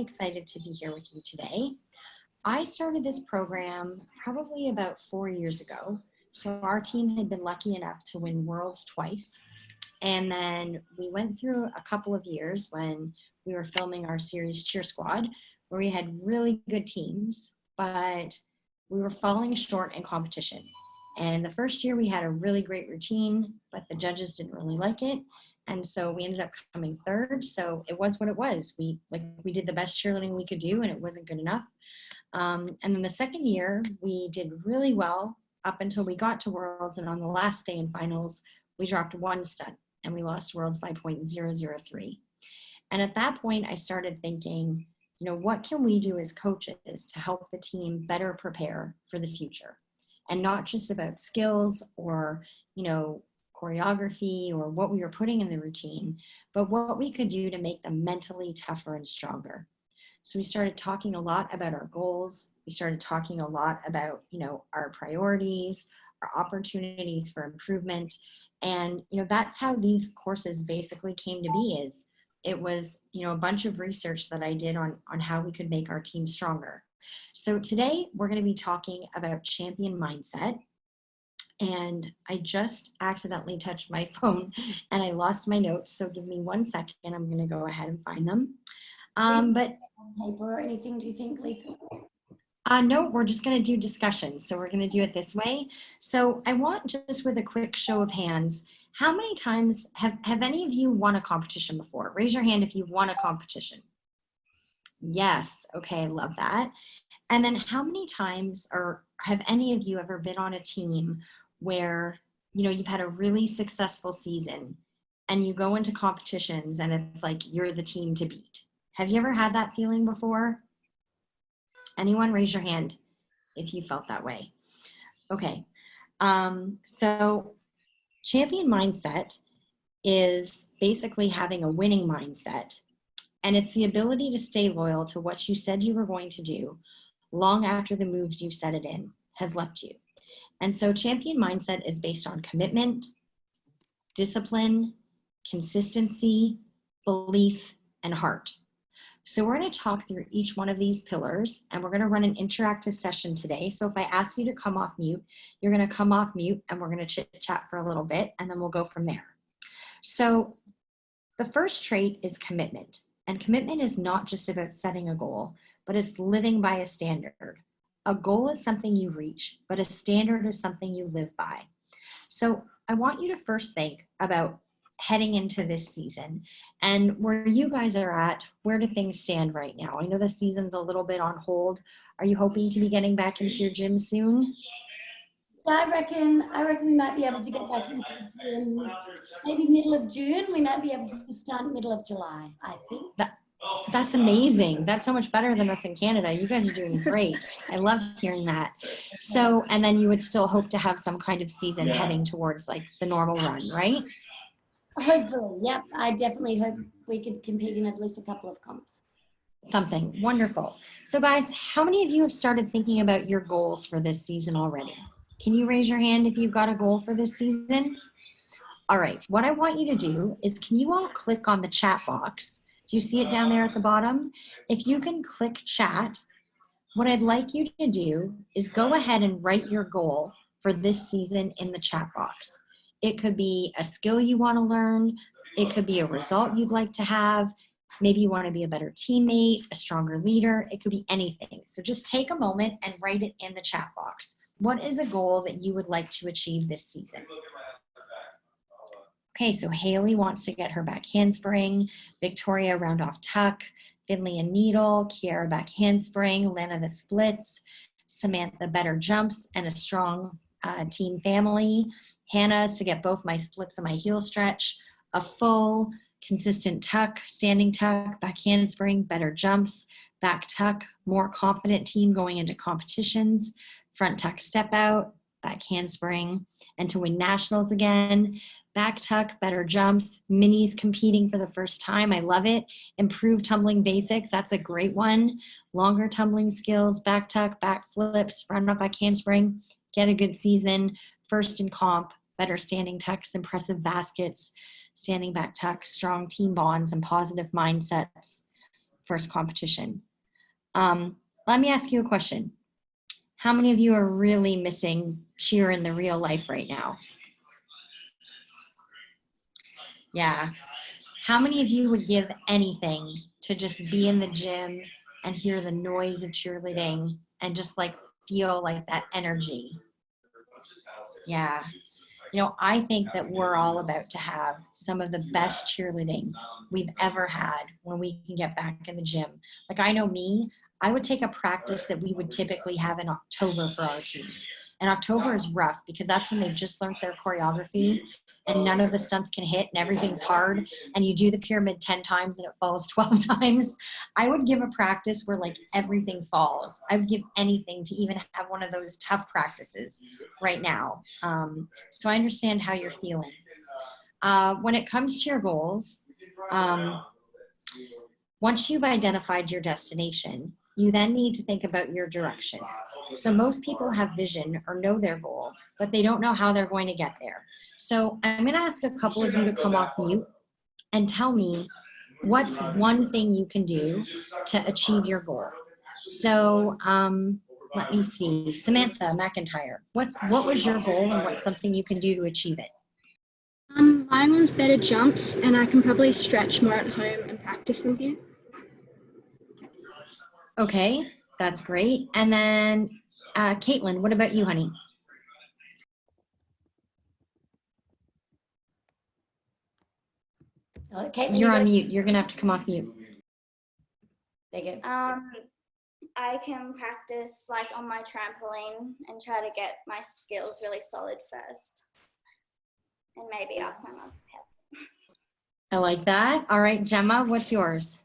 excited to be here with you today. I started this program probably about 4 years ago. So our team had been lucky enough to win Worlds twice. And then we went through a couple of years when we were filming our series Cheer Squad, where we had really good teams, but we were falling short in competition. And the first year we had a really great routine, but the judges didn't really like it. And so we ended up coming third. So it was what it was. We did the best cheerleading we could do, and it wasn't good enough. And then the second year we did really well up until we got to Worlds. And on the last day in finals, we dropped one stunt and we lost Worlds by 0.003. And at that point, I started thinking, what can we do as coaches to help the team better prepare for the future? And not just about skills or, choreography or what we were putting in the routine, but what we could do to make them mentally tougher and stronger. So we started talking a lot about our goals. We started talking a lot about, our priorities, our opportunities for improvement. And, that's how these courses basically came to be. It was, a bunch of research that I did on how we could make our team stronger. So today we're going to be talking about champion mindset. And I just accidentally touched my phone and I lost my notes. So give me 1 second. I'm going to go ahead and find them. But paper or anything, do you think, Lisa? No, we're just going to do discussion. So we're going to do it this way. So I want, just with a quick show of hands, how many times have any of you won a competition before? Raise your hand if you've won a competition. Yes. Okay. I love that. And then how many times, or have any of you ever been on a team where, you've had a really successful season and you go into competitions and it's like you're the team to beat? Have you ever had that feeling before? Anyone? Raise your hand if you felt that way. Okay. So champion mindset is basically having a winning mindset. And it's the ability to stay loyal to what you said you were going to do long after the moves you set it in has left you. And so champion mindset is based on commitment, discipline, consistency, belief, and heart. So we're going to talk through each one of these pillars, and we're going to run an interactive session today. So if I ask you to come off mute, you're going to come off mute and we're going to chit chat for a little bit, and then we'll go from there. So the first trait is commitment. And commitment is not just about setting a goal, but it's living by a standard. A goal is something you reach, but a standard is something you live by. So I want you to first think about heading into this season and where you guys are at. Where do things stand right now? I know the season's a little bit on hold. Are you hoping to be getting back into your gym soon? Yeah, I reckon we might be able to get back into the gym maybe middle of June. We might be able to start middle of July, I think. That's amazing. That's so much better than us in Canada. You guys are doing great. I love hearing that. So, and then you would still hope to have some kind of season heading towards like the normal run, right? Hopefully, yep. I definitely hope we could compete in at least a couple of comps. Something wonderful. So guys, how many of you have started thinking about your goals for this season already? Can you raise your hand if you've got a goal for this season? All right, what I want you to do is, can you all click on the chat box? Do you see it down there at the bottom? If you can click chat, what I'd like you to do is go ahead and write your goal for this season in the chat box. It could be a skill you want to learn. It could be a result you'd like to have. Maybe you want to be a better teammate, a stronger leader. It could be anything. So just take a moment and write it in the chat box. What is a goal that you would like to achieve this season? Okay, so Haley wants to get her back handspring, Victoria round off tuck, Finley and needle, Kiara back handspring, Lana the splits, Samantha better jumps and a strong team family, Hannah is to get both my splits and my heel stretch, a full consistent tuck, standing tuck, back handspring, better jumps, back tuck, more confident team going into competitions, front tuck step out, back handspring, and to win nationals again, back tuck, better jumps, minis competing for the first time. I love it. Improve tumbling basics. That's a great one. Longer tumbling skills, back tuck, back flips, front up, back handspring. Get a good season. First in comp, better standing tucks, impressive baskets, standing back tuck, strong team bonds and positive mindsets. first competition. Let me ask you a question. How many of you are really missing cheer in the real life right now? Yeah. How many of you would give anything to just be in the gym and hear the noise of cheerleading and just like feel like that energy? Yeah. You know, I think that we're all about to have some of the best cheerleading we've ever had when we can get back in the gym. Like, I know me, I would take a practice that we would typically have in October for our team. And October is rough because that's when they've just learned their choreography and none of the stunts can hit and everything's hard. And you do the pyramid 10 times and it falls 12 times. I would give a practice where like everything falls. I would give anything to even have one of those tough practices right now. So I understand how you're feeling. When it comes to your goals, once you've identified your destination, you then need to think about your direction. So most people have vision or know their goal, but they don't know how they're going to get there. So I'm going to ask a couple of you to come off mute and tell me what's one thing you can do to achieve your goal. So let me see. Samantha McIntyre, what was your goal and what's something you can do to achieve it? Mine was better jumps, and I can probably stretch more at home and practice them here. Okay, that's great. And then Caitlin, what about you, honey? Caitlin, You're on mute. You're going to have to come off mute. There you go. I can practice like on my trampoline and try to get my skills really solid first. And maybe ask my mum for help. I like that. All right, Gemma, what's yours?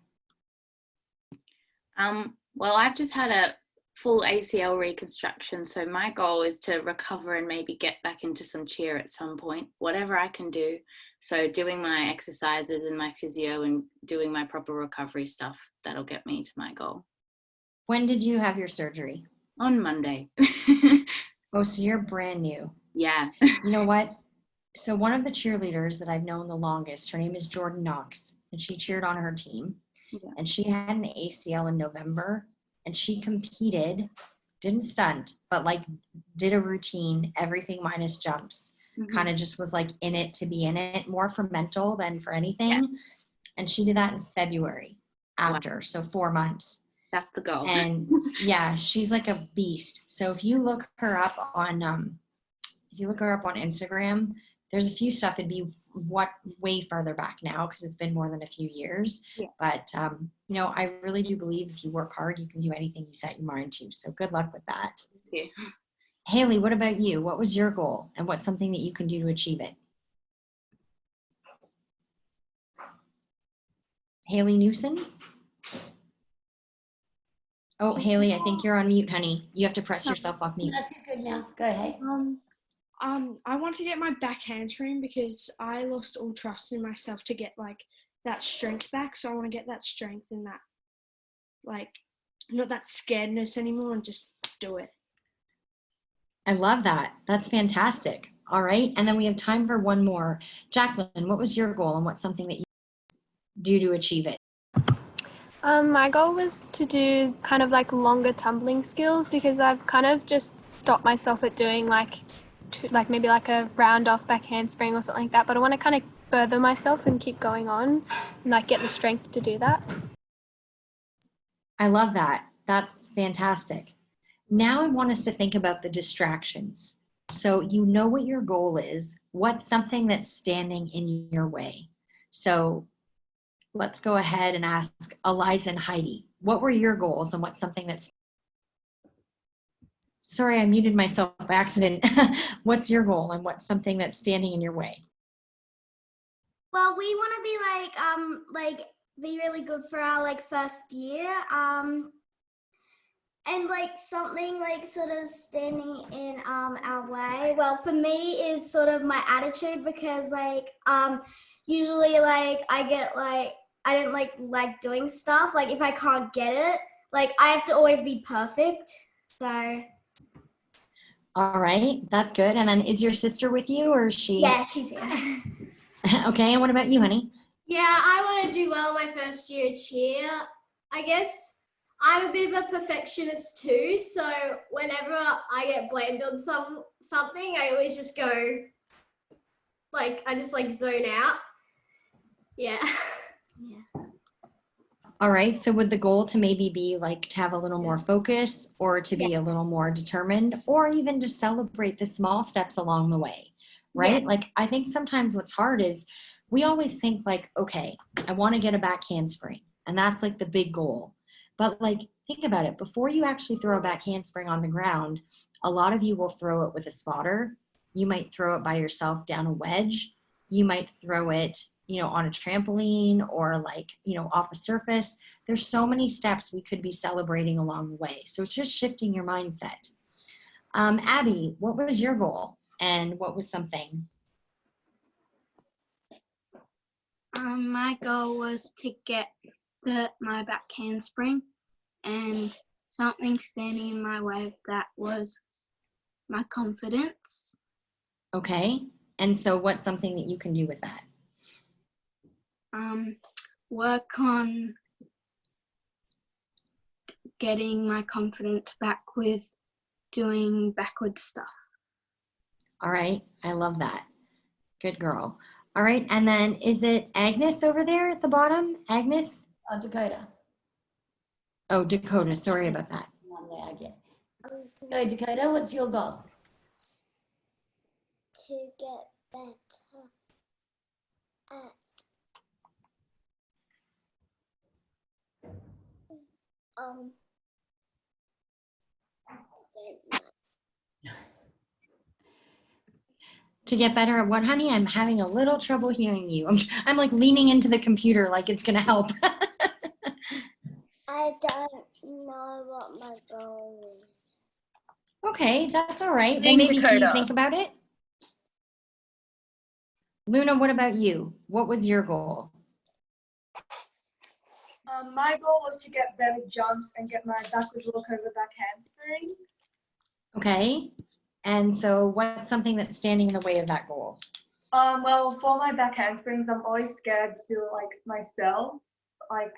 Well, I've just had a full ACL reconstruction, so my goal is to recover and maybe get back into some cheer at some point, whatever I can do. So doing my exercises and my physio and doing my proper recovery stuff, that'll get me to my goal. When did you have your surgery? On Monday. Oh, so you're brand new. Yeah. You know what? So one of the cheerleaders that I've known the longest, her name is Jordan Knox, and she cheered on her team. Yeah. And she had an ACL in November, and she competed, didn't stunt, but like did a routine, everything minus jumps. Kind of just was like in it to be in it, more for mental than for anything. Yeah. And she did that in February after, wow. So 4 months. That's the goal. And yeah, she's like a beast. So if you look her up on Instagram, there's a few stuff. It'd be way farther back now because it's been more than a few years. Yeah. But you know, I really do believe if you work hard, you can do anything you set your mind to. So good luck with that. Yeah. Haley, what about you? What was your goal and what's something that you can do to achieve it? Haley Newson? Oh, Haley, I think you're on mute, honey. You have to press yourself off mute. That's good now. Go ahead. I want to get my back hamstring because I lost all trust in myself to get like that strength back. So I want to get that strength and that, like, not that scaredness anymore and just do it. I love that. That's fantastic. All right. And then we have time for one more. Jacqueline, what was your goal and what's something that you do to achieve it? My goal was to do kind of like longer tumbling skills because I've kind of just stopped myself at doing like maybe like a round off back handspring or something like that. But I want to kind of further myself and keep going on and like get the strength to do that. I love that. That's fantastic. Now I want us to think about the distractions. So you know what your goal is. What's something that's standing in your way? So let's go ahead and ask Eliza and Heidi. What were your goals and what's something that's... Sorry, I muted myself by accident. What's your goal and what's something that's standing in your way? Well, we want to be be really good for our first year. And something sort of standing in our way. Well, for me is sort of my attitude because usually I get I don't like doing stuff. If I can't get it, I have to always be perfect. So. All right, that's good. And then is your sister with you or is she? Yeah, she's here. Okay, and what about you, honey? Yeah, I want to do well my first year at cheer. I guess I'm a bit of a perfectionist too. So whenever I get blamed on something, I always just go like I just like zone out. Yeah. All right. So would the goal to maybe be like to have a little more focus or to be a little more determined or even just celebrate the small steps along the way, right? Like I think sometimes what's hard is we always think like, okay, I want to get a back handspring and that's like the big goal. But like think about it, before you actually throw a back handspring on the ground, a lot of you will throw it with a spotter. You might throw it by yourself down a wedge. You might throw it, you know, on a trampoline or like, you know, off a surface. There's so many steps we could be celebrating along the way. So it's just shifting your mindset. Abby, what was your goal and what was something? My goal was to get my back handspring, and something standing in my way of that was my confidence. Okay. And so what's something that you can do with that? Work on getting my confidence back with doing backward stuff. All right. I love that. Good girl. All right. And then is it Agnes over there at the bottom? Agnes? Dakota. Oh, Dakota. Sorry about that. Go, Dakota, what's your goal? To get better at I don't know. To get better at what, honey? I'm having a little trouble hearing you. I'm like leaning into the computer like it's going to help. I don't know what my goal is. Okay, that's all right. Well, Name maybe can you Dakota. think about it? Luna, what about you? What was your goal? My goal was to get better jumps and get my backwards walk over back handspring. Okay. And so what's something that's standing in the way of that goal? Well, for my back handsprings, I'm always scared to do it like myself. Like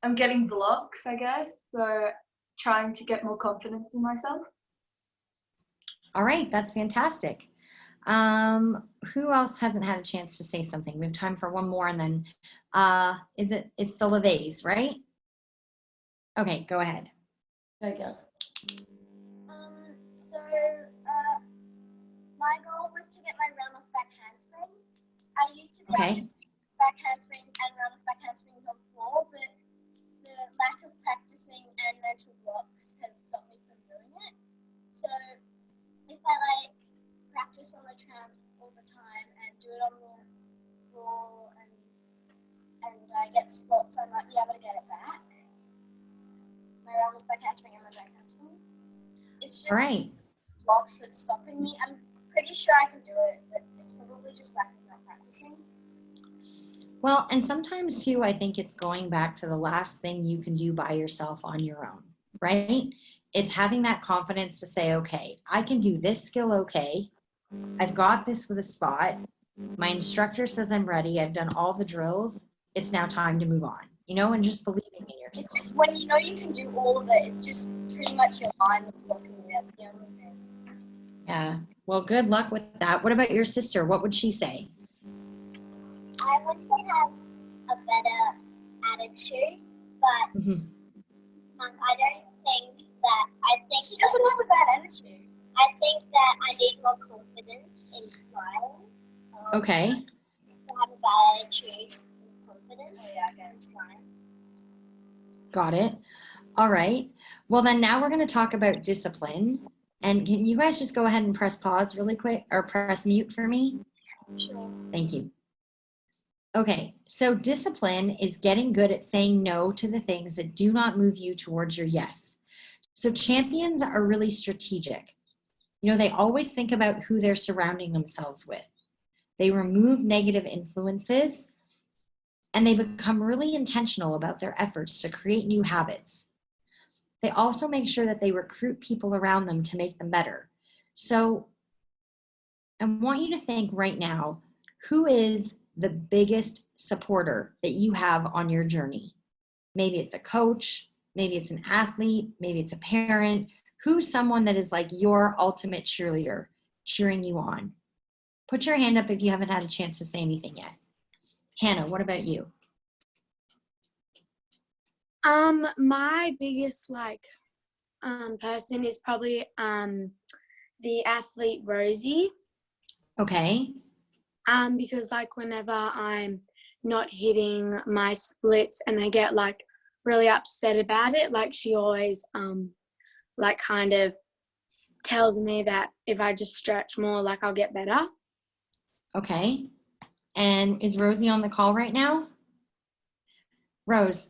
I'm getting blocks, I guess. So trying to get more confidence in myself. All right, that's fantastic. Who else hasn't had a chance to say something? We have time for one more and then it's the LeVays, right? Okay, go ahead. Go, girls. My goal was to get my round off back handspring. I used to Okay. back handspring and round off back handsprings on floor, but the lack of practicing and mental blocks has stopped me from doing it. So if I like practice on the tramp all the time and do it on the floor and I get spots, I might be able to get it back. My round off back handspring and my back handspring. It's just All right. blocks that's stopping me. I'm pretty sure I can do it, but it's probably just lack of not practicing. Well, and sometimes too, I think it's going back to the last thing you can do by yourself on your own, right? It's having that confidence to say, okay, I can do this skill okay. I've got this with a spot. My instructor says I'm ready. I've done all the drills. It's now time to move on, you know, and just believing in yourself. It's just when you know you can do all of it, it's just pretty much your mind that's blocking you. That's the only thing. Yeah. Well, good luck with that. What about your sister? What would she say? I would say have a better attitude, but I don't think that. I think she doesn't have a bad attitude. I think that I need more confidence in flying. Okay. To have a bad attitude and confidence. Oh yeah, okay, flying. Got it. All right. Well, then now we're going to talk about discipline. And can you guys just go ahead and press pause really quick or press mute for me? Sure. Thank you. Okay, so discipline is getting good at saying no to the things that do not move you towards your yes. So champions are really strategic. You know, they always think about who they're surrounding themselves with. They remove negative influences and they become really intentional about their efforts to create new habits. They also make sure that they recruit people around them to make them better. So I want you to think right now, who is the biggest supporter that you have on your journey? Maybe it's a coach, maybe it's an athlete, maybe it's a parent. Who's someone that is like your ultimate cheerleader, cheering you on? Put your hand up if you haven't had a chance to say anything yet. Hannah, what about you? My biggest person is probably the athlete Rosie. Okay. Because like whenever I'm not hitting my splits and I get like really upset about it, like she always like kind of tells me that if I just stretch more, like I'll get better. Okay. And is Rosie on the call right now? Rose,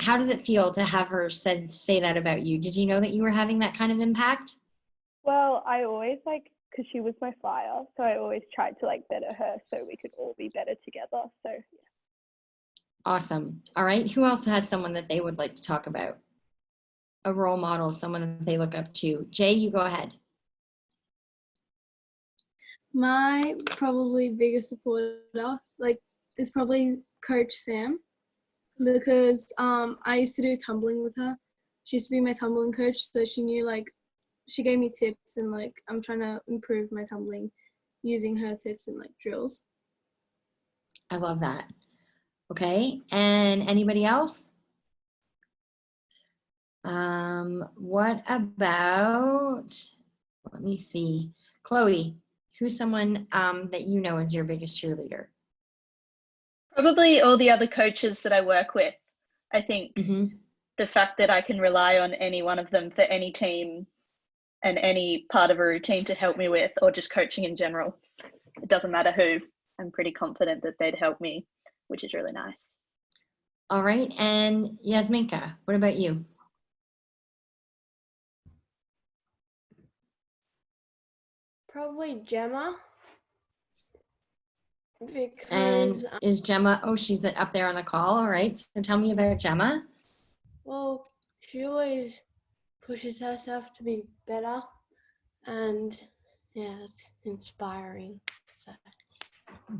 how does it feel to have her say that about you? Did you know that you were having that kind of impact? Well, I always because she was my flyer, so I always tried to better her so we could all be better together. So yeah. Awesome. All right. Who else has someone that they would like to talk about? A role model, someone that they look up to. Jay, you go ahead. My probably biggest supporter is probably Coach Sam, because I used to do tumbling with her. She used to be my tumbling coach, so she knew she gave me tips, and I'm trying to improve my tumbling using her tips and drills. I love that. Okay, and anybody else? What about, let me see, Chloe, who's someone that you know is your biggest cheerleader? Probably all the other coaches that I work with. I think Mm-hmm. the fact that I can rely on any one of them for any team and any part of a routine to help me with, or just coaching in general. It doesn't matter who. I'm pretty confident that they'd help me, which is really nice. All right, and Yasminka, what about you? Probably Gemma. And is Gemma, oh, she's up there on the call. All right, so tell me about Gemma. Well, she always pushes herself to be better, and yeah, it's inspiring. So.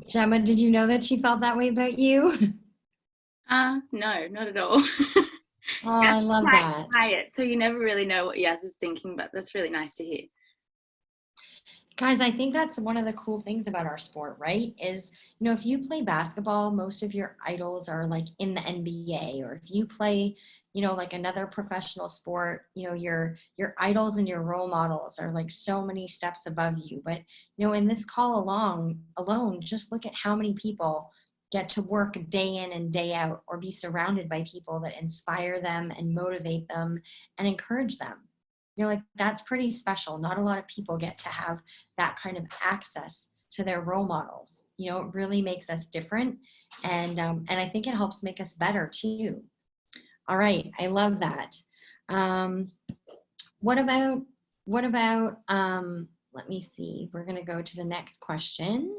Gemma, did you know that she felt that way about you? No, not at all. Oh, I love that. Quiet, so you never really know what Yas is thinking, but that's really nice to hear. Guys, I think that's one of the cool things about our sport, right? Is, if you play basketball, most of your idols are in the NBA, or if you play, another professional sport, your idols and your role models are so many steps above you. But, in this call alone, just look at how many people get to work day in and day out, or be surrounded by people that inspire them and motivate them and encourage them. That's pretty special. Not a lot of people get to have that kind of access to their role models. It really makes us different. And I think it helps make us better too. All right. I love that. What about, let me see, we're going to go to the next question.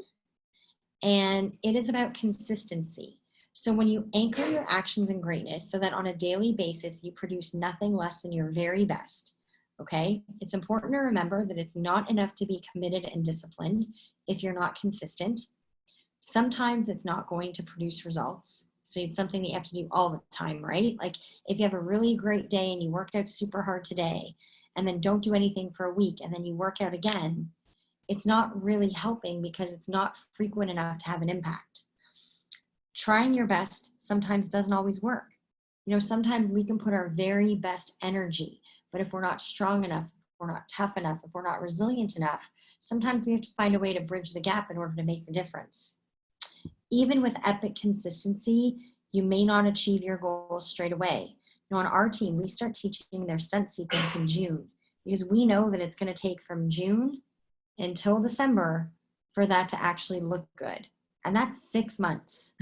And it is about consistency. So when you anchor your actions in greatness so that on a daily basis, you produce nothing less than your very best. Okay, it's important to remember that it's not enough to be committed and disciplined if you're not consistent. Sometimes it's not going to produce results. So it's something that you have to do all the time, right? If you have a really great day and you work out super hard today and then don't do anything for a week and then you work out again, it's not really helping because it's not frequent enough to have an impact. Trying your best sometimes doesn't always work. Sometimes we can put our very best energy, but if we're not strong enough, if we're not tough enough, if we're not resilient enough, sometimes we have to find a way to bridge the gap in order to make the difference. Even with epic consistency, you may not achieve your goals straight away. On our team, we start teaching their stunt sequence in June because we know that it's going to take from June until December for that to actually look good. And that's 6 months.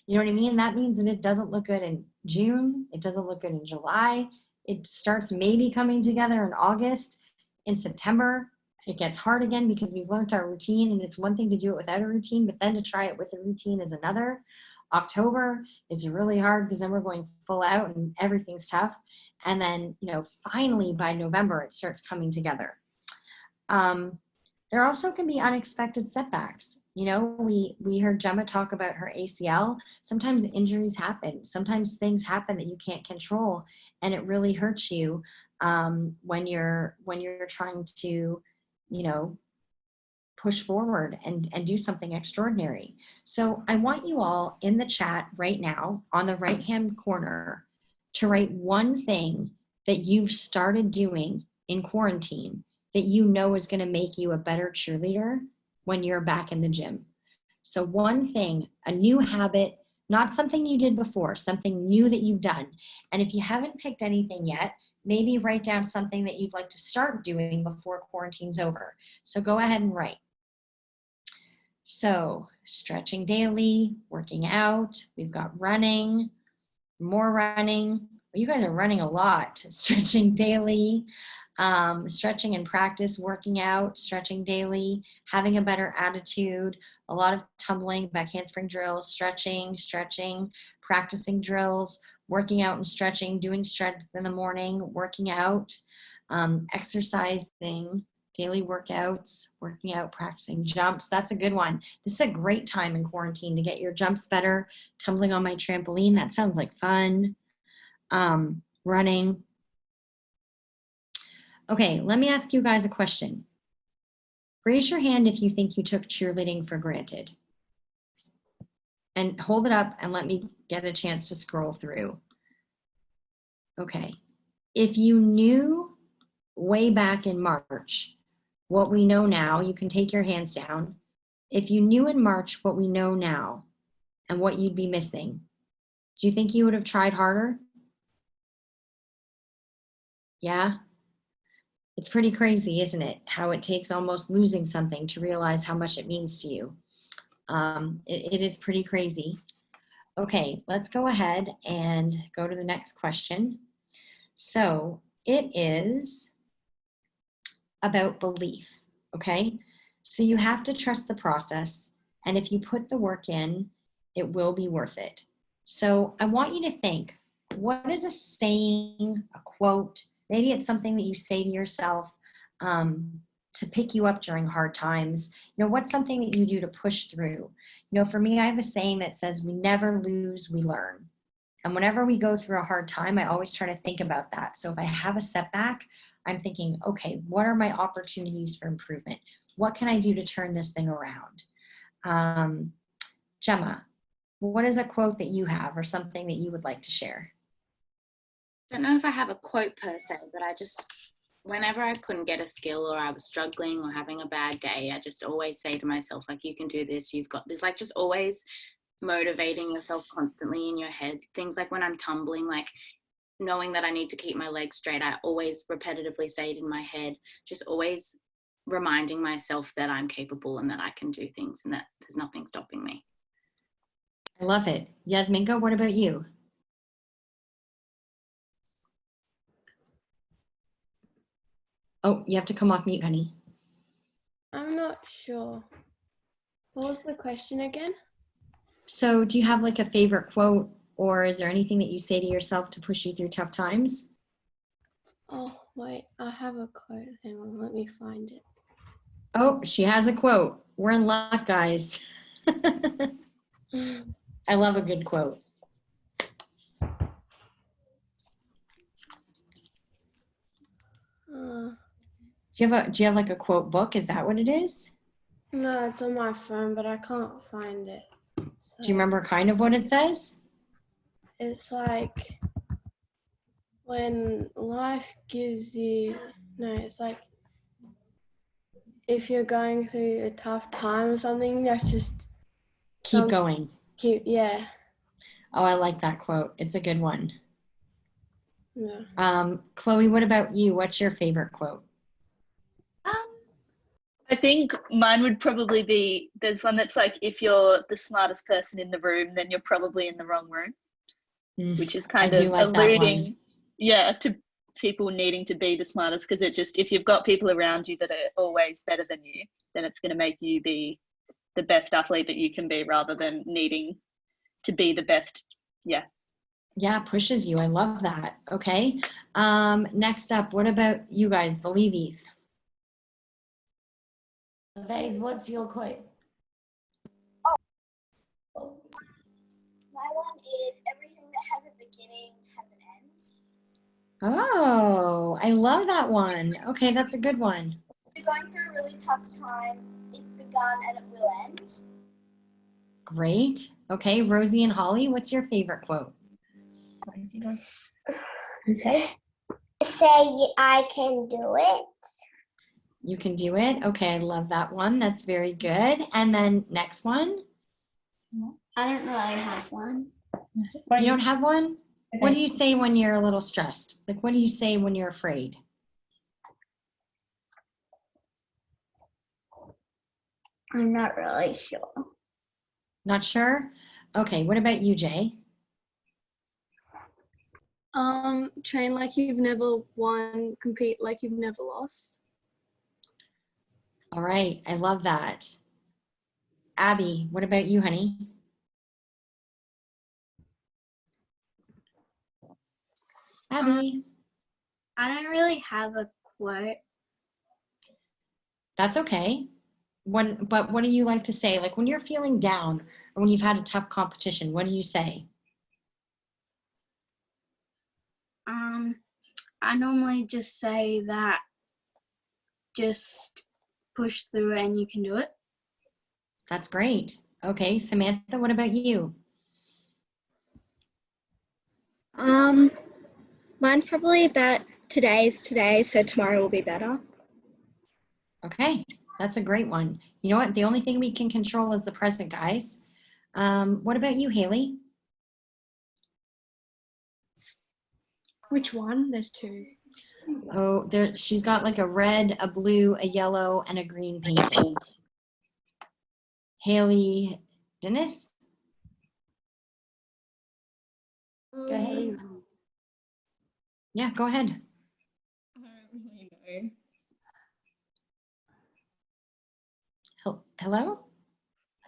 You know what I mean? That means that it doesn't look good in June. It doesn't look good in July. It starts maybe coming together in August. In September, it gets hard again because we've learned our routine, and it's one thing to do it without a routine, but then to try it with a routine is another. October, it's really hard because then we're going full out and everything's tough. And then, finally by November, it starts coming together. There also can be unexpected setbacks. You know, we heard Gemma talk about her ACL. Sometimes injuries happen. Sometimes things happen that you can't control, and it really hurts you when you're trying to, you know, push forward and do something extraordinary. So I want you all in the chat right now on the right hand corner to write one thing that you've started doing in quarantine that you know is going to make you a better cheerleader when you're back in the gym. So one thing, a new habit, not something you did before, something new that you've done. And if you haven't picked anything yet, maybe write down something that you'd like to start doing before quarantine's over. So go ahead and write. So stretching daily, working out, we've got running, more running. Well, you guys are running a lot. Stretching daily, stretching in practice, working out, stretching daily, having a better attitude, a lot of tumbling, back handspring drills, stretching, practicing drills, working out and stretching, doing strength in the morning, working out, exercising, daily workouts, working out, practicing jumps. That's a good one. This is a great time in quarantine to get your jumps better. Tumbling on my trampoline, that sounds like fun. Running. Okay, let me ask you guys a question. Raise your hand if you think you took cheerleading for granted. And hold it up and let me get a chance to scroll through. Okay, if you knew way back in March what we know now, you can take your hands down. If you knew in March what we know now and what you'd be missing, do you think you would have tried harder? Yeah? It's pretty crazy, isn't it? How it takes almost losing something to realize how much it means to you. It is pretty crazy. Okay, let's go ahead and go to the next question. So it is about belief, okay? So you have to trust the process, and if you put the work in, it will be worth it. So I want you to think, what is a saying, a quote, maybe it's something that you say to yourself to pick you up during hard times. You know, what's something that you do to push through? You know, for me, I have a saying that says, we never lose, we learn. And whenever we go through a hard time, I always try to think about that. So if I have a setback, I'm thinking, okay, what are my opportunities for improvement? What can I do to turn this thing around? Gemma, what is a quote that you have or something that you would like to share? I don't know if I have a quote per se, but I just, whenever I couldn't get a skill or I was struggling or having a bad day, I just always say to myself, like, you can do this, you've got this, like just always motivating yourself constantly in your head. Things like when I'm tumbling, like knowing that I need to keep my legs straight, I always repetitively say it in my head, just always reminding myself that I'm capable and that I can do things and that there's nothing stopping me. I love it. Yasminka, what about you? Oh, you have to come off mute, honey. I'm not sure. What was the question again? So do you have like a favorite quote, or is there anything that you say to yourself to push you through tough times? Oh, wait, I have a quote. Hang on, let me find it. Oh, she has a quote. We're in luck, guys. I love a good quote. Do you have like a quote book? Is that what it is? No, it's on my phone, but I can't find it. So Do you remember kind of what it says? it's like when life gives you, no, it's like if you're going through a tough time or something, that's just Keep going. Yeah. Oh, I like that quote. It's a good one. Yeah. Chloe, what about you? What's your favorite quote? I think mine would probably be, there's one that's like, if you're the smartest person in the room, then you're probably in the wrong room, which is kind of like alluding, yeah, to people needing to be the smartest, because it just, if you've got people around you that are always better than you, then it's going to make you be the best athlete that you can be rather than needing to be the best. Yeah. Yeah, pushes you. I love that. Okay. Next up, what about you guys, the Levies? Vase, what's your quote? My one is everything that has a beginning has an end. Oh, I love that one. Okay, that's a good one. If you're going through a really tough time, it's begun and it will end. Great. Okay, Rosie and Holly, what's your favorite quote? Say I can do it. You can do it. Okay, I love that one. That's very good. And then next one. I don't really have one. You don't have one? What do you say when you're a little stressed? Like, what do you say when you're afraid? I'm not really sure. Not sure? Okay, what about you, Jay? Train like you've never won, compete like you've never lost. All right, I love that. Abby, what about you, honey? Abby. I don't really have a quote. That's okay. But what do you like to say? Like when you're feeling down or when you've had a tough competition, what do you say? I normally just say that just push through and you can do it. That's great. Okay, Samantha, what about you? Mine's probably that today is today, so tomorrow will be better. Okay, that's a great one. You know what? The only thing we can control is the present, guys. What about you, Haley? Which one? There's two. Oh, there. She's got like a red, a blue, a yellow, and a green painting. Haley Dennis? Go ahead. Yeah, go ahead. Hello?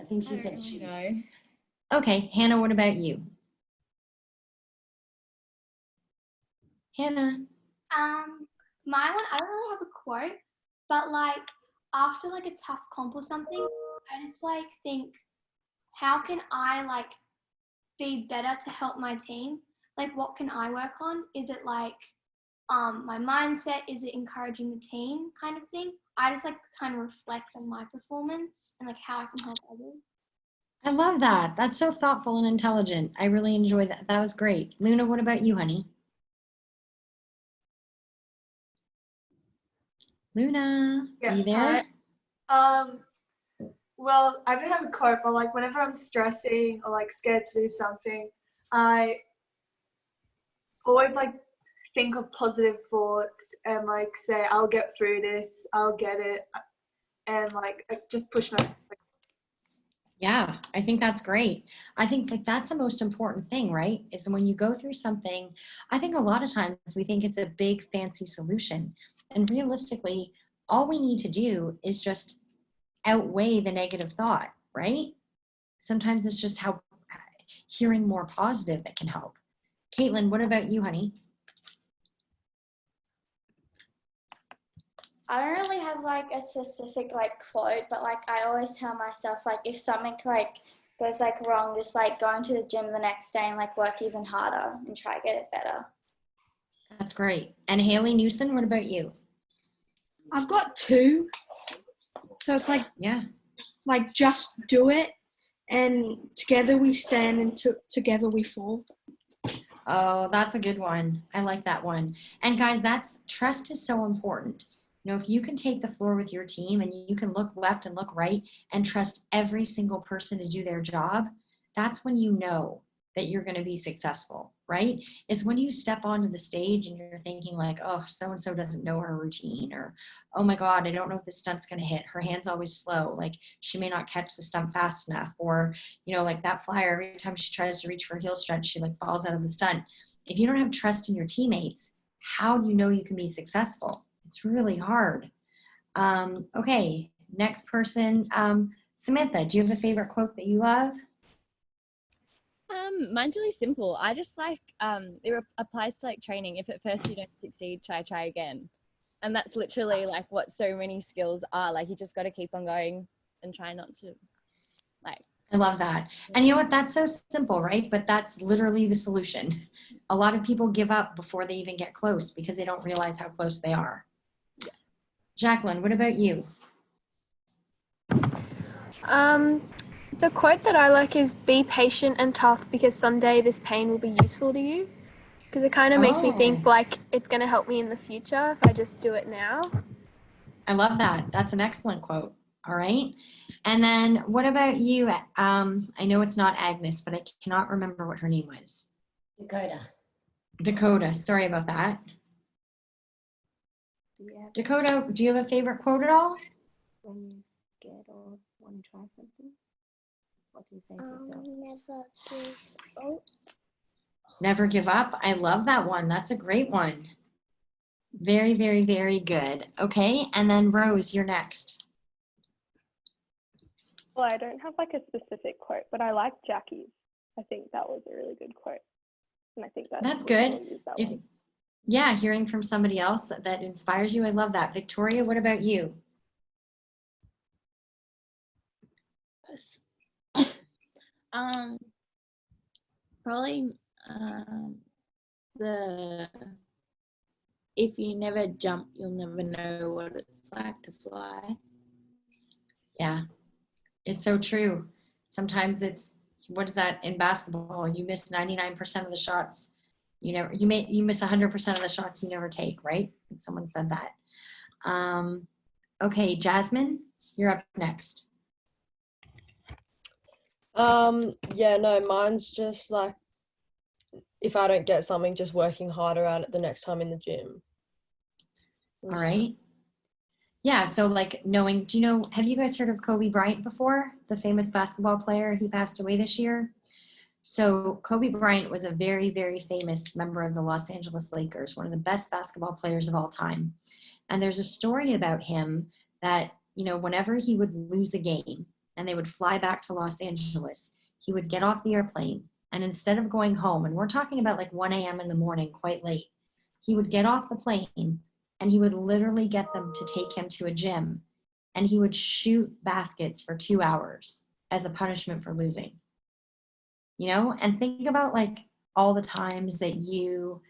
I think she said she. Okay, Hannah, what about you? Hannah. My one, I don't really have a quote, but like after like a tough comp or something, I just like think, how can I like be better to help my team? Like what can I work on? Is it like my mindset? Is it encouraging the team kind of thing? I just like kind of reflect on my performance and like how I can help others. I love that. That's so thoughtful and intelligent. I really enjoy that. That was great. Luna, what about you, honey? Luna, are you there? Hi. Well, I don't have a quote, but like whenever I'm stressing or like scared to do something, I always like think of positive thoughts and like say, I'll get through this, I'll get it, and like just push myself. Yeah, I think that's great. I think like that's the most important thing, right? Is when you go through something, I think a lot of times we think it's a big fancy solution. And realistically, all we need to do is just outweigh the negative thought, right? Sometimes it's just how hearing more positive that can help. Caitlin, what about you, honey? I don't really have like a specific like quote, but like I always tell myself like if something like goes like wrong, just like go into the gym the next day and like work even harder and try to get it better. That's great. And Haley Newson, what about you? I've got two. So it's like, yeah, like just do it, and together we stand and together we fall. Oh, that's a good one. I like that one. And guys, trust is so important. You know, if you can take the floor with your team and you can look left and look right and trust every single person to do their job, that's when you know that you're going to be successful, right? It's when you step onto the stage and you're thinking like, oh, so-and-so doesn't know her routine, or, oh my God, I don't know if this stunt's going to hit. Her hand's always slow. Like she may not catch the stunt fast enough, or, you know, like that flyer, every time she tries to reach for a heel stretch, she like falls out of the stunt. If you don't have trust in your teammates, how do you know you can be successful? It's really hard. Okay, next person. Samantha, do you have a favorite quote that you love? Mine's really simple. I just like it applies to like training. If at first you don't succeed, try again. And that's literally like what so many skills are. Like you just got to keep on going and try not to like. I love that. And you know what? That's so simple, right? But that's literally the solution. A lot of people give up before they even get close because they don't realize how close they are. Yeah. Jacqueline, what about you? The quote that I like is be patient and tough because someday this pain will be useful to you. Because it kind of makes me think like it's going to help me in the future if I just do it now. I love that. That's an excellent quote. All right. And then what about you? I know it's not Agnes, but I cannot remember what her name was. Dakota. Dakota. Sorry about that. Yeah. Dakota, do you have a favorite quote at all? When you're scared or want to try something, what do you say to yourself? Never give up. Never give up. I love that one. That's a great one. Very, very, very good. Okay. And then Rose, you're next. Well, I don't have like a specific quote, but I like Jackie's. I think that was a really good quote. And I think That's good. Yeah, hearing from somebody else that inspires you. I love that. Victoria, what about you? Probably the if you never jump, you'll never know what it's like to fly. Yeah, it's so true. Sometimes it's, what is that in basketball? You miss 99% of the shots. You miss 100% of the shots you never take, right? Someone said that. Okay, Jasmine, you're up next. Yeah, no, mine's just like, if I don't get something, just working harder at it the next time in the gym. All right. Yeah, so like knowing, have you guys heard of Kobe Bryant before? The famous basketball player, he passed away this year. So Kobe Bryant was a very, very famous member of the Los Angeles Lakers, one of the best basketball players of all time. And there's a story about him that, whenever he would lose a game and they would fly back to Los Angeles, he would get off the airplane, and instead of going home, and we're talking about like 1 a.m. in the morning, quite late, he would get off the plane and he would literally get them to take him to a gym, and he would shoot baskets for 2 hours as a punishment for losing. And think about like all the times that you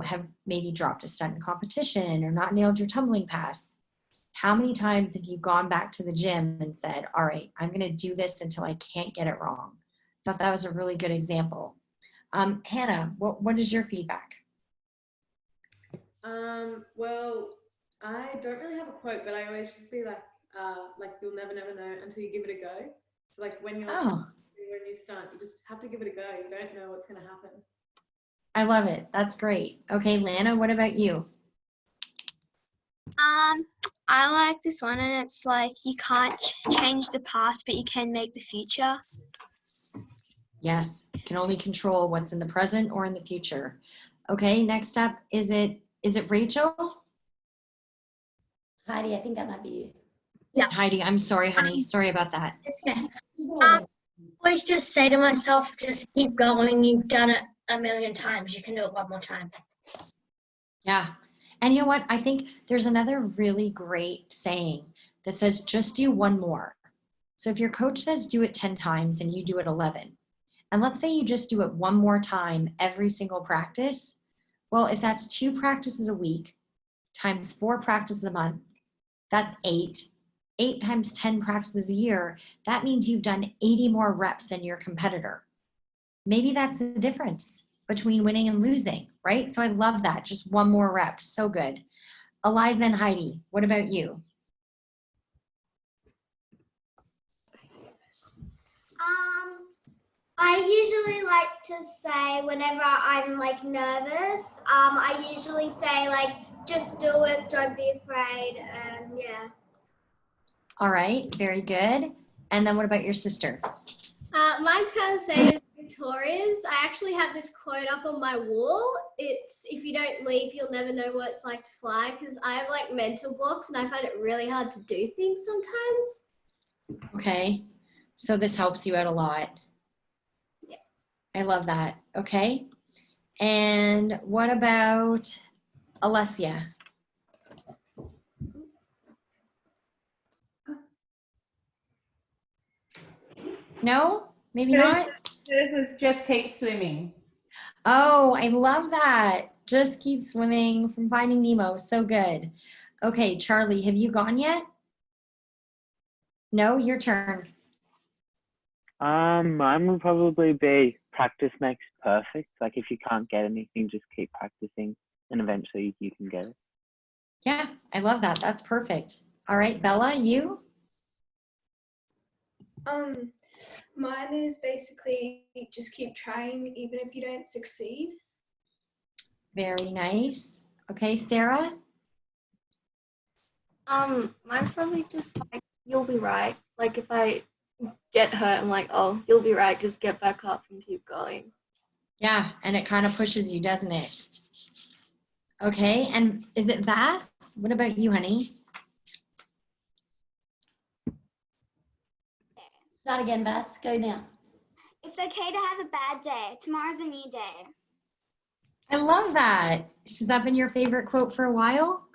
have maybe dropped a stunt in competition or not nailed your tumbling pass. How many times have you gone back to the gym and said, all right, I'm going to do this until I can't get it wrong? I thought that was a really good example. Hannah, what is your feedback? Well, I don't really have a quote, but I always just be like you'll never know until you give it a go. So like when you're doing a new stunt, you just have to give it a go. You don't know what's going to happen. I love it. That's great. Okay, Lana, what about you? I like this one, and it's like you can't change the past, but you can make the future. Yes, you can only control what's in the present or in the future. Okay, next up, is it Rachel? Heidi, I think that might be you. Yeah. Heidi, I'm sorry, honey. Sorry about that. Okay. Always just say to myself, just keep going. You've done it a million times. You can do it one more time. Yeah. And you know what? I think there's another really great saying that says, just do one more. So if your coach says do it 10 times and you do it 11, and let's say you just do it one more time every single practice, well, if that's 2 practices a week times 4 practices a month, that's 8. 8 times 10 practices a year, that means you've done 80 more reps than your competitor. Maybe that's the difference between winning and losing, right? So I love that. Just one more rep. So good. Eliza and Heidi, what about you? I usually like to say whenever I'm like nervous, I usually say like, just do it, don't be afraid, and yeah. All right, very good. And then what about your sister? Mine's kind of the same as Victoria's. I actually have this quote up on my wall. It's, if you don't leave, you'll never know what it's like to fly, because I have like mental blocks and I find it really hard to do things sometimes. Okay, so this helps you out a lot. Yeah. I love that. Okay. And what about Alessia? No? Maybe Hers- not? Hers is just keep swimming. Oh, I love that. Just keep swimming from Finding Nemo. So good. Okay, Charlie, have you gone yet? No, your turn. Mine would probably be practice makes perfect. Like if you can't get anything, just keep practicing and eventually you can get it. Yeah, I love that. That's perfect. All right, Bella, you? Mine is basically just keep trying even if you don't succeed. Very nice. Okay, Sarah? Mine's probably just like, you'll be right. Like if I get hurt, I'm like, oh, you'll be right. Just get back up and keep going. Yeah, and it kind of pushes you, doesn't it? Okay, and is it Vass? What about you, honey? Start again, Vass. Go now. It's okay to have a bad day. Tomorrow's a new day. I love that. Has that been your favorite quote for a while?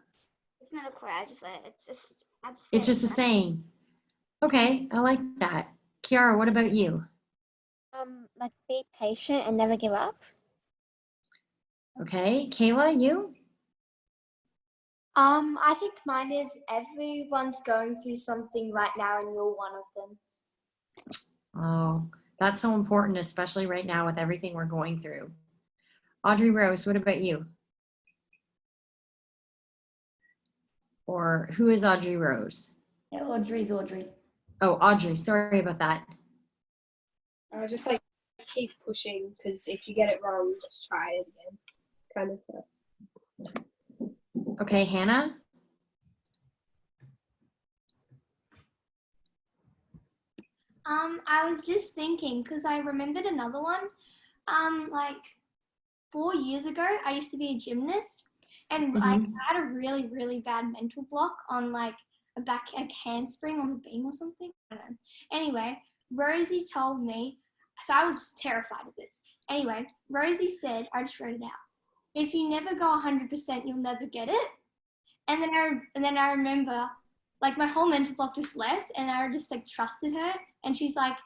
It's not a quote. I just It's just a saying. Okay, I like that. Kiara, what about you? Like be patient and never give up. Okay, Kayla, you? I think mine is everyone's going through something right now and you're one of them. Oh, that's so important, especially right now with everything we're going through. Audrey Rose, what about you? Or who is Audrey Rose? Yeah, Audrey's Audrey. Oh, Audrey, sorry about that. Just like keep pushing, because if you get it wrong, just try it again, kind of stuff. Okay, Hannah? I was just thinking because I remembered another one. Like 4 years ago, I used to be a gymnast, and I had a really, really bad mental block on like a handspring on the beam or something. I don't know. Anyway, Rosie told me, so I was terrified of this. Anyway, Rosie said, I just wrote it out. If you never go 100%, you'll never get it. And then I remember, like my whole mental block just left, and I just like trusted her. And she's like,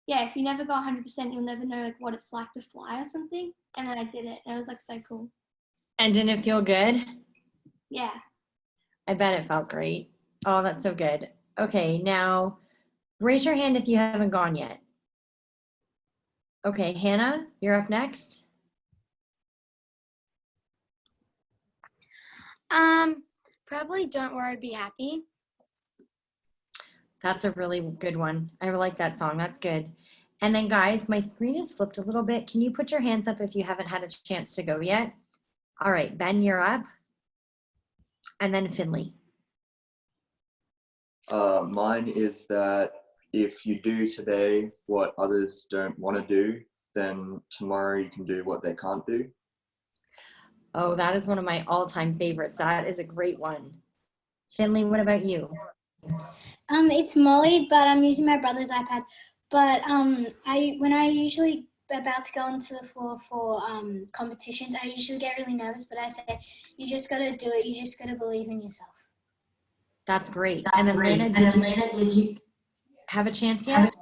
yeah, if you never go 100%, you'll never know like what it's like to fly or something. And then I did it, and it was like so cool. And didn't it feel good? Yeah. I bet it felt great. Oh, that's so good. Okay, now raise your hand if you haven't gone yet. Okay, Hannah, you're up next. Probably don't worry, be happy. That's a really good one. I like that song. That's good. And then guys, my screen is flipped a little bit. Can you put your hands up if you haven't had a chance to go yet? All right, Ben, you're up. And then Finley. Mine is that if you do today what others don't want to do, then tomorrow you can do what they can't do. Oh, that is one of my all-time favorites. That is a great one. Finley, what about you? It's Molly, but I'm using my brother's iPad. But when I usually about to go onto the floor for competitions, I usually get really nervous. But I say, you just got to do it. You just got to believe in yourself. That's great. And then Lana, did you have a chance yet?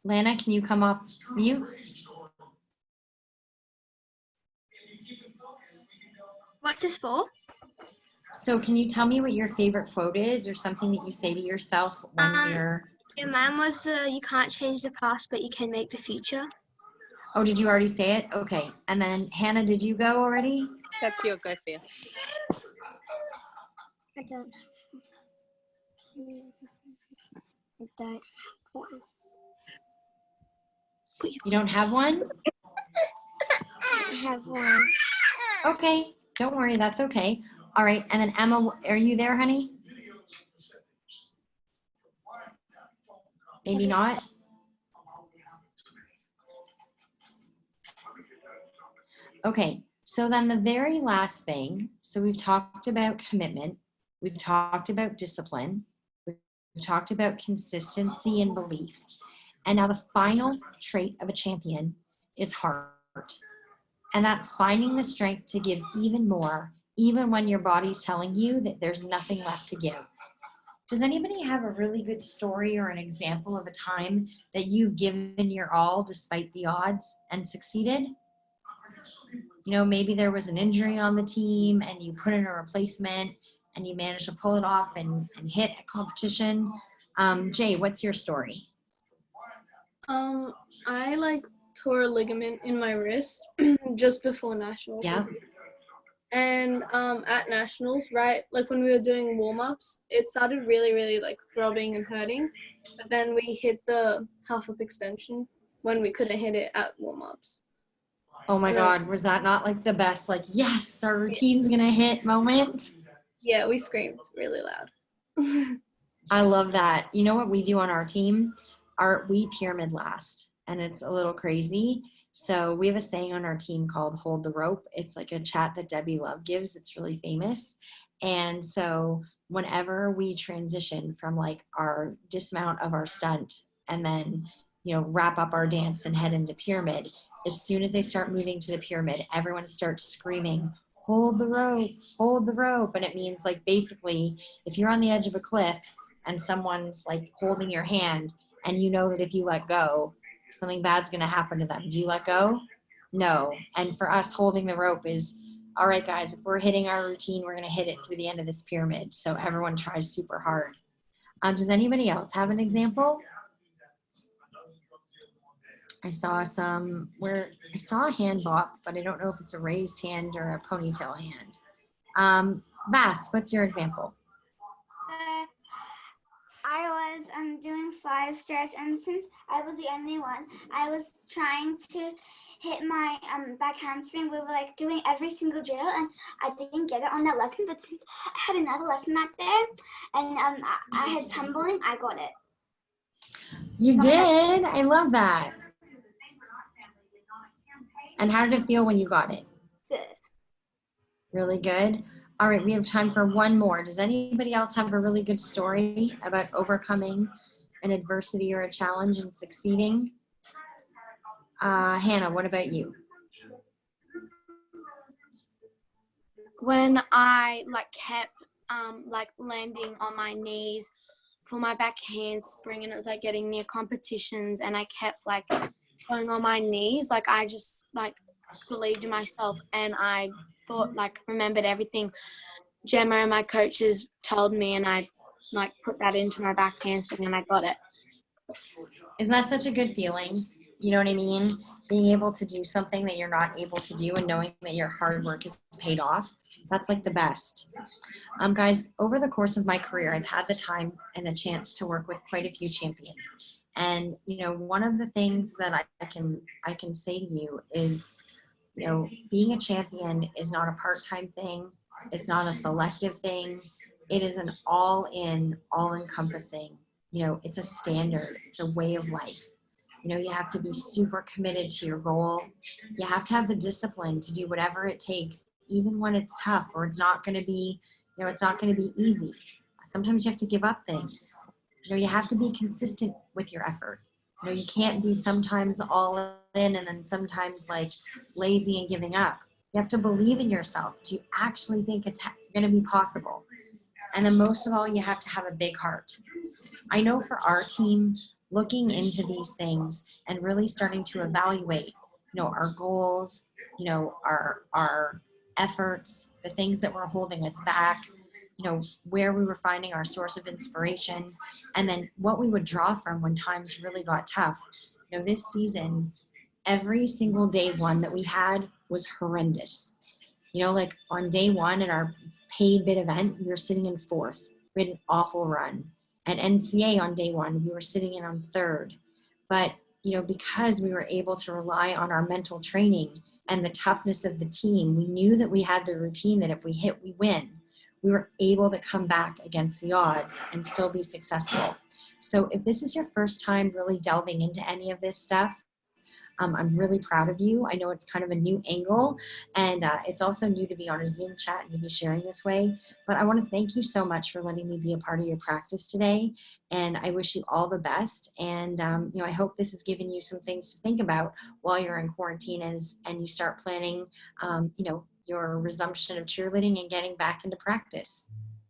Lana, can you come off mute? What's this for? So can you tell me what your favorite quote is, or something that you say to yourself when you're... Yeah, mine was you can't change the past, but you can make the future. Oh, did you already say it? Okay. And then Hannah, did you go already? That's your go, Fia. I don't have one. You don't have one? I have one. Okay. Don't worry. That's okay. All right. And then Emma, are you there, honey? Maybe not. Okay, so then the very last thing, so we've talked about commitment, we've talked about discipline, we've talked about consistency and belief, and now the final trait of a champion is heart. And that's finding the strength to give even more, even when your body's telling you that there's nothing left to give. Does anybody have a really good story or an example of a time that you've given your all despite the odds and succeeded? You know, maybe there was an injury on the team and you put in a replacement and you managed to pull it off and hit a competition. Jay, what's your story? I like tore a ligament in my wrist just before nationals. Yeah. And at nationals, right, like when we were doing warm-ups, it started really like throbbing and hurting, but then we hit the half up extension when we couldn't hit it at warm-ups. Oh my God, was that not like the best, like, yes, our routine's gonna hit moment? Yeah, we screamed really loud. I love that. You know what we do on our team? We pyramid last, and it's a little crazy. So we have a saying on our team called hold the rope. It's like a chat that Debbie Love gives. It's really famous. And so whenever we transition from like our dismount of our stunt and then, you know, wrap up our dance and head into pyramid, as soon as they start moving to the pyramid, everyone starts screaming, hold the rope, hold the rope. And it means like basically if you're on the edge of a cliff and someone's like holding your hand and you know that if you let go, something bad's going to happen to them. Do you let go? No. And for us, holding the rope is, all right, guys, if we're hitting our routine, we're going to hit it through the end of this pyramid. So everyone tries super hard. Does anybody else have an example? I saw a hand bop, but I don't know if it's a raised hand or a ponytail hand. Vass, what's your example? I was doing fly stretch, and since I was the only one, I was trying to hit my back handspring. We were like doing every single drill, and I didn't get it on that lesson. But since I had another lesson that day, and I had tumbling, I got it. You did. I love that. And how did it feel when you got it? Good. Really good. All right, we have time for one more. Does anybody else have a really good story about overcoming an adversity or a challenge and succeeding? Hannah, what about you? When I kept landing on my knees for my back handspring, and it was like getting near competitions, and I kept going on my knees, I just believed in myself, and I thought remembered everything Gemma and my coaches told me, and I put that into my back handspring and I got it. Isn't that such a good feeling? You know what I mean? Being able to do something that you're not able to do and knowing that your hard work is paid off. That's like the best. Guys, over the course of my career, I've had the time and the chance to work with quite a few champions. And, you know, one of the things that I can say to you is, you know, being a champion is not a part-time thing. It's not a selective thing. It is an all-in, all-encompassing, you know, it's a standard. It's a way of life. You know, you have to be super committed to your goal. You have to have the discipline to do whatever it takes, even when it's tough or it's not going to be, you know, it's not going to be easy. Sometimes you have to give up things. You know, you have to be consistent with your effort. You know, you can't be sometimes all in and then sometimes lazy and giving up. You have to believe in yourself. Do you actually think it's going to be possible? And then most of all, you have to have a big heart. I know for our team, looking into these things and really starting to evaluate, you know, our goals, you know, our efforts, the things that were holding us back, you know, where we were finding our source of inspiration, and then what we would draw from when times really got tough. You know, this season, every single day one that we had was horrendous. You know, on day one at our paid bid event, we were sitting in 4th. We had an awful run. At NCA on day one, we were sitting in on 3rd. But, you know, because we were able to rely on our mental training and the toughness of the team, we knew that we had the routine that if we hit, we win. We were able to come back against the odds and still be successful. So if this is your first time really delving into any of this stuff, I'm really proud of you. I know it's kind of a new angle, and it's also new to be on a Zoom chat and to be sharing this way. But I want to thank you so much for letting me be a part of your practice today, and I wish you all the best. And you know, I hope this has given you some things to think about while you're in quarantine and you start planning, you know, your resumption of cheerleading and getting back into practice.